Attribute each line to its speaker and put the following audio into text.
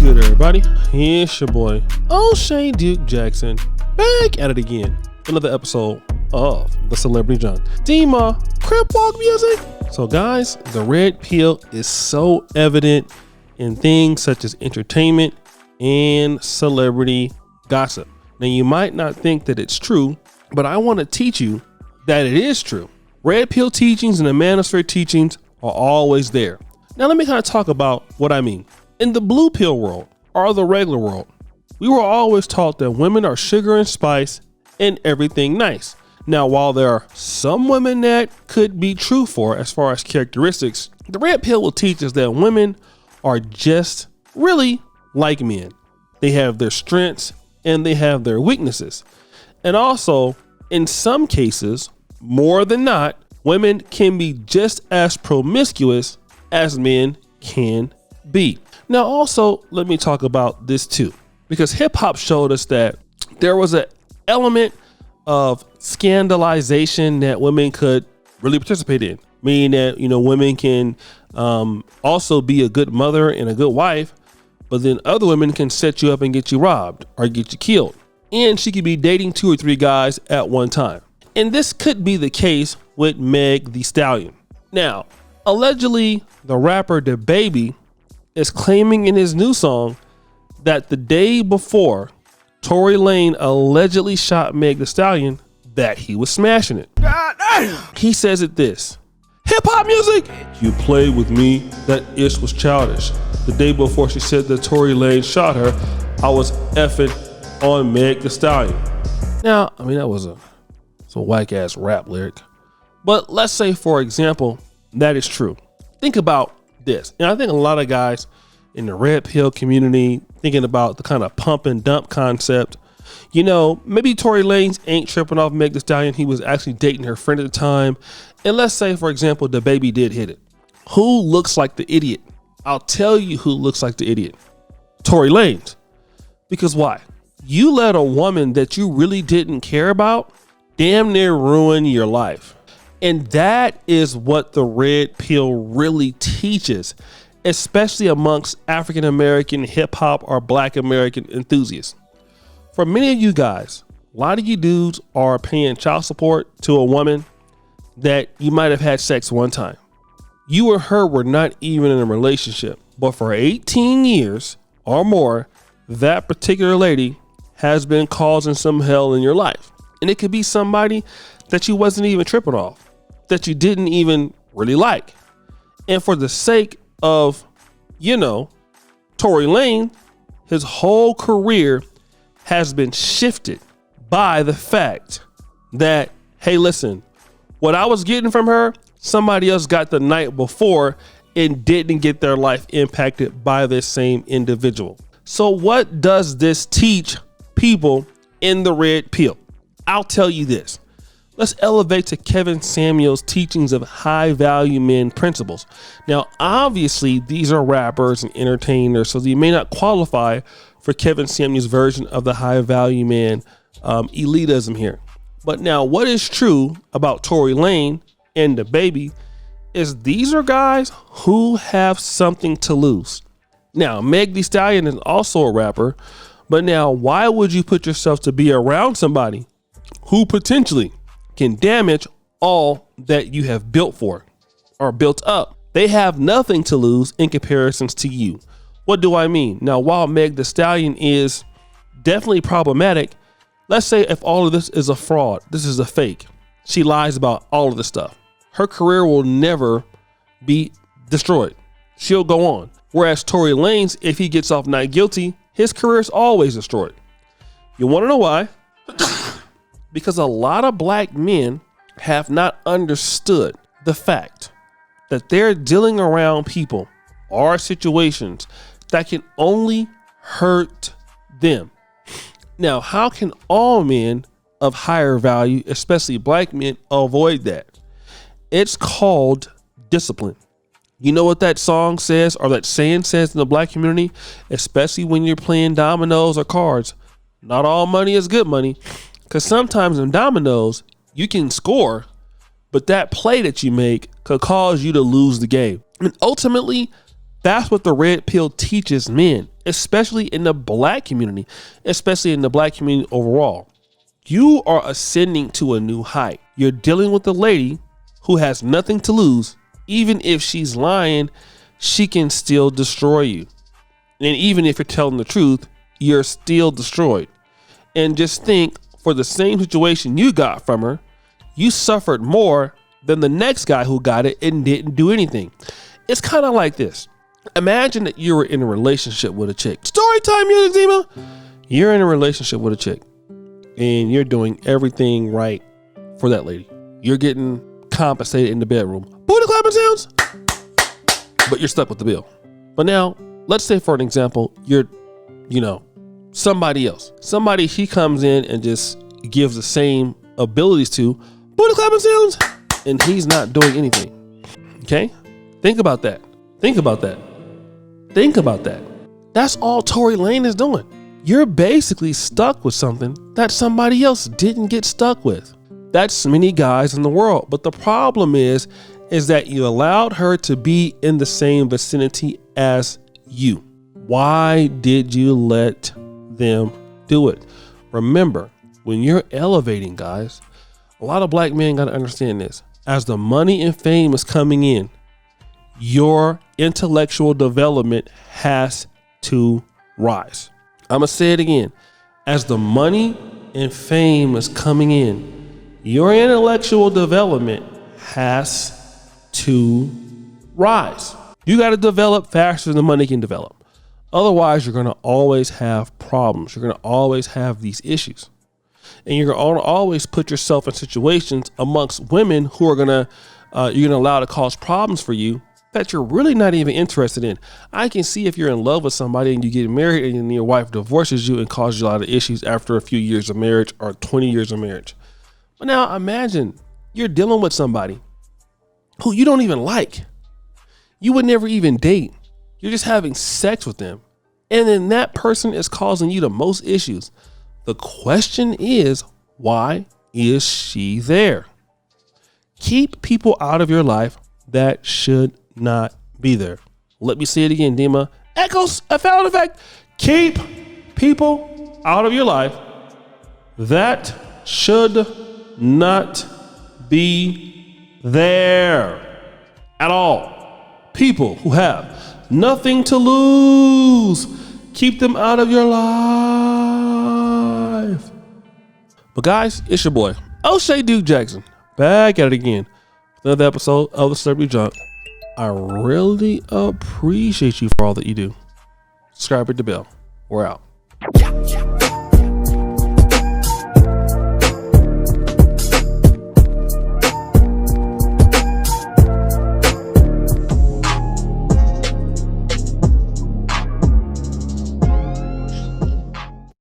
Speaker 1: good, everybody? It's your boy, O'Shea Duke Jackson, back at it again. Another episode of the Celebrity Junk. Dima, Crip Walk music. So guys, the red pill is so evident in things such as entertainment and celebrity gossip. Now you might not think that it's true, but I want to teach you that it is true. Red pill teachings and the manosphere teachings are always there. Now let me kind of talk about what I mean. In the blue pill world, or the regular world, we were always taught that women are sugar and spice and everything nice. Now, while there are some women that could be true for as far as characteristics, the red pill will teach us that women are just really like men. They have their strengths and they have their weaknesses. And also, in some cases, more than not, women can be just as promiscuous as men can be. Now, also, let me talk about this too, because hip hop showed us that there was an element of scandalization that women could really participate in, meaning that, women can also be a good mother and a good wife, but then other women can set you up and get you robbed or get you killed. And she could be dating 2 or 3 guys at one time. And this could be the case with Meg Thee Stallion. Now, allegedly, the rapper DaBaby is claiming in his new song that the day before Tory Lanez allegedly shot Meg Thee Stallion, that he was smashing it. God damn. He says it this: hip hop music. You played with me, that ish was childish. The day before she said that Tory Lanez shot her, I was effing on Meg Thee Stallion. Now, that was a whack ass rap lyric. But let's say, for example, that is true. Think about this. And I think a lot of guys in the red pill community thinking about the kind of pump and dump concept. Maybe Tory Lanez ain't tripping off Meg Thee Stallion. He was actually dating her friend at the time. And let's say, for example, DaBaby did hit it. Who looks like the idiot? I'll tell you who looks like the idiot. Tory Lanez. Because why? You let a woman that you really didn't care about damn near ruin your life. And that is what the red pill really teaches, especially amongst African American hip hop or Black American enthusiasts. For many of you guys, a lot of you dudes are paying child support to a woman that you might have had sex one time. You and her were not even in a relationship, but for 18 years or more, that particular lady has been causing some hell in your life. And it could be somebody that you wasn't even tripping off, that you didn't even really like. And for the sake of, Tory Lanez, his whole career has been shifted by the fact that, hey, listen, what I was getting from her, somebody else got the night before and didn't get their life impacted by this same individual. So what does this teach people in the red pill? I'll tell you this. Let's elevate to Kevin Samuels' teachings of high value men principles. Now, obviously, these are rappers and entertainers, so they may not qualify for Kevin Samuels' version of the high value man elitism here. But now, what is true about Tory Lanez and DaBaby is these are guys who have something to lose. Now, Meg Thee Stallion is also a rapper, but now why would you put yourself to be around somebody who potentially can damage all that you have built for or built up? They have nothing to lose in comparisons to you. What do I mean? Now, while Meg Thee Stallion is definitely problematic, let's say if all of this is a fraud, this is a fake, she lies about all of this stuff, her career will never be destroyed. She'll go on. Whereas Tory Lanez, if he gets off not guilty, his career is always destroyed. You want to know why? Because a lot of Black men have not understood the fact that they're dealing around people or situations that can only hurt them. Now, how can all men of higher value, especially Black men, avoid that? It's called discipline. You know what that song says or that saying says in the Black community, especially when you're playing dominoes or cards? Not all money is good money. Because sometimes in dominoes, you can score, but that play that you make could cause you to lose the game. And ultimately, That's what the red pill teaches men, especially in the black community, overall. You are ascending to a new height. You're dealing with a lady who has nothing to lose. Even if she's lying, she can still destroy you. And even if you're telling the truth, you're still destroyed. And just think, for the same situation you got from her, you suffered more than the next guy who got it and didn't do anything. It's kind of like this. Imagine that you were in a relationship with a chick. Story time, Music Dima. You're in a relationship with a chick and you're doing everything right for that lady. You're getting compensated in the bedroom. Booty clapping sounds. But you're stuck with the bill. But now, let's say for an example, you're, somebody else. Somebody he comes in and just gives the same abilities to. Booty clapping sounds. And he's not doing anything. Okay? Think about that. That's all Tory Lane is doing. You're basically stuck with something that somebody else didn't get stuck with. That's many guys in the world. But the problem is that you allowed her to be in the same vicinity as you. Why did you let them do it? Remember, when you're elevating, guys, a lot of black men got to understand this. As the money and fame is coming in, your intellectual development has to rise. I'm going to say it again. As the money and fame is coming in, your intellectual development has to rise. You got to develop faster than the money can develop. Otherwise, you're going to always have problems. You're going to always have these issues. And you're going to always put yourself in situations amongst women who are you're going to allow to cause problems for you that you're really not even interested in. I can see if you're in love with somebody and you get married and your wife divorces you and causes you a lot of issues after a few years of marriage or 20 years of marriage. But now imagine you're dealing with somebody who you don't even like. You would never even date. You're just having sex with them. And then that person is causing you the most issues. The question is, why is she there? Keep people out of your life that should not be there. Let me say it again, Dima. Echoes, I found effect. Keep people out of your life that should not be there at all. People who have nothing to lose, keep them out of your life. But guys, it's your boy, O'Shea Duke Jackson, back at it again. Another episode of the Celebrity Junk. I really appreciate you for all that you do. Subscribe, hit the bell. We're out.